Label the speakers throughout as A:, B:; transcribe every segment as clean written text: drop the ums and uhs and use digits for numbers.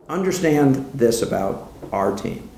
A: Understand this about our team.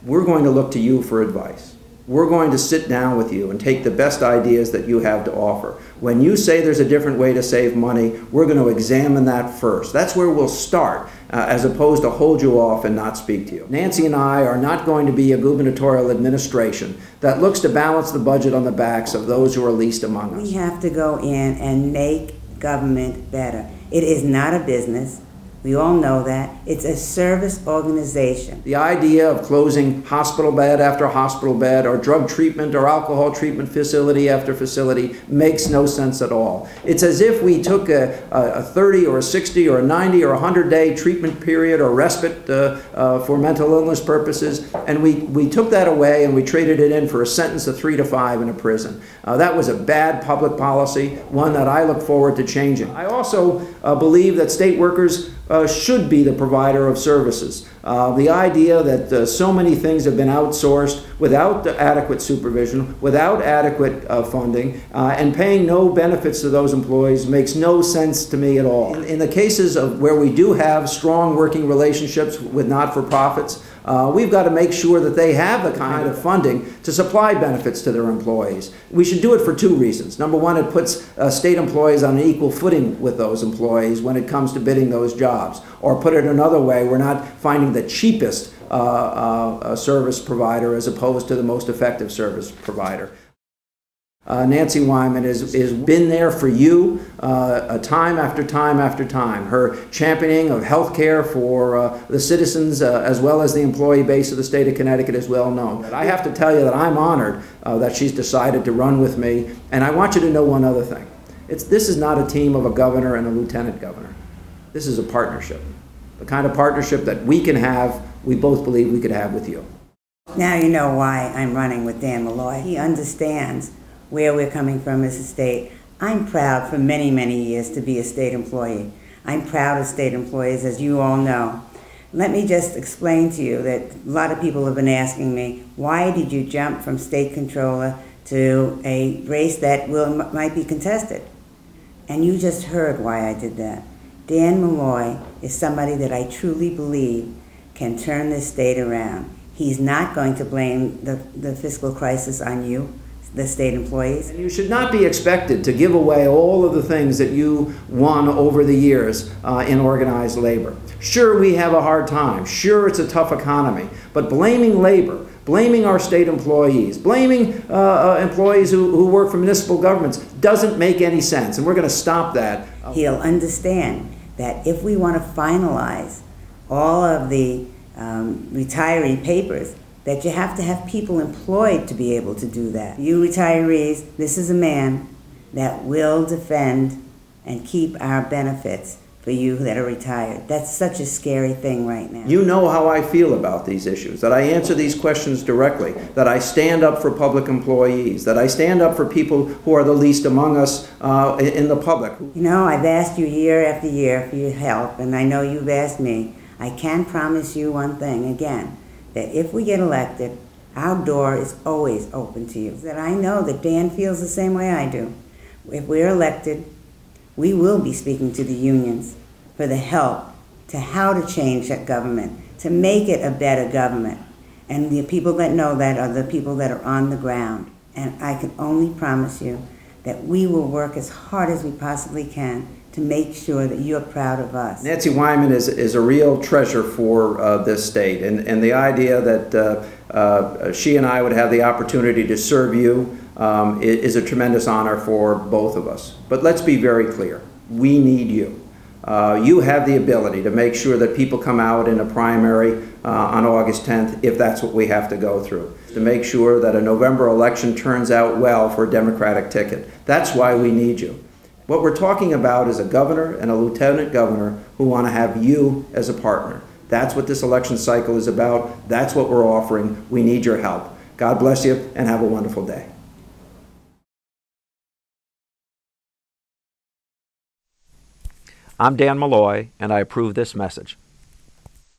A: We're going to look to you for advice. We're going to sit down with you and take the best ideas that you have to offer. When you say there's a different way to save money, we're going to examine that first. That's where we'll start, as opposed to hold you off and not speak to you. Nancy and I are not going to be a gubernatorial administration that looks to balance the budget on the backs of those who are least among us.
B: We have to go in and make government better. It is not a business. We all know that. It's a service organization.
A: The idea of closing hospital bed after hospital bed, or drug treatment or alcohol treatment facility after facility, makes no sense at all. It's as if we took a 30 or a 60 or a 90 or 100-day treatment period or respite for mental illness purposes, and we took that away and we traded it in for a sentence of 3 to 5 in a prison. That was a bad public policy, one that I look forward to changing. I also believe that state workers should be the provider of services. The idea that so many things have been outsourced without adequate supervision, without adequate funding, and paying no benefits to those employees makes no sense to me at all. In the cases of where we do have strong working relationships with not-for-profits, we've got to make sure that they have the kind of funding to supply benefits to their employees. We should do it for 2 reasons. Number one, it puts state employees on an equal footing with those employees when it comes to bidding those jobs. Or put it another way, we're not finding the cheapest service provider as opposed to the most effective service provider. Nancy Wyman has been there for you time after time after time. Her championing of health care for the citizens as well as the employee base of the state of Connecticut is well known. I have to tell you that I'm honored that she's decided to run with me, and I want you to know one other thing. This is not a team of a governor and a lieutenant governor. This is a partnership. The kind of partnership that we can have, we both believe we could have with you.
B: Now you know why I'm running with Dan Malloy. He understands where we're coming from as a state. I'm proud for many, many years to be a state employee. I'm proud of state employees, as you all know. Let me just explain to you that a lot of people have been asking me, why did you jump from state controller to a race that might be contested? And you just heard why I did that. Dan Malloy is somebody that I truly believe can turn this state around. He's not going to blame the fiscal crisis on you, the state employees.
A: And you should not be expected to give away all of the things that you won over the years in organized labor. Sure, we have a hard time. Sure, it's a tough economy. But blaming labor, blaming our state employees, blaming employees who work for municipal governments doesn't make any sense, and we're going to stop that.
B: He'll understand that if we want to finalize all of the retiree papers, that you have to have people employed to be able to do that. You retirees, this is a man that will defend and keep our benefits for you that are retired. That's such a scary thing right now.
A: You know how I feel about these issues, that I answer these questions directly, that I stand up for public employees, that I stand up for people who are the least among us in the public.
B: You know, I've asked you year after year for your help, and I know you've asked me. I can promise you one thing again, that if we get elected, our door is always open to you. That I know that Dan feels the same way I do. If we're elected, we will be speaking to the unions for the help to how to change that government, to make it a better government. And the people that know that are the people that are on the ground. And I can only promise you that we will work as hard as we possibly can to make sure that you're proud of us.
A: Nancy Wyman is a real treasure for this state, and the idea that she and I would have the opportunity to serve you is a tremendous honor for both of us. But let's be very clear, we need you. You have the ability to make sure that people come out in a primary on August 10th, if that's what we have to go through, to make sure that a November election turns out well for a Democratic ticket. That's why we need you. What we're talking about is a governor and a lieutenant governor who want to have you as a partner. That's what this election cycle is about. That's what we're offering. We need your help. God bless you, and have a wonderful day. I'm Dan Malloy, and I approve this message.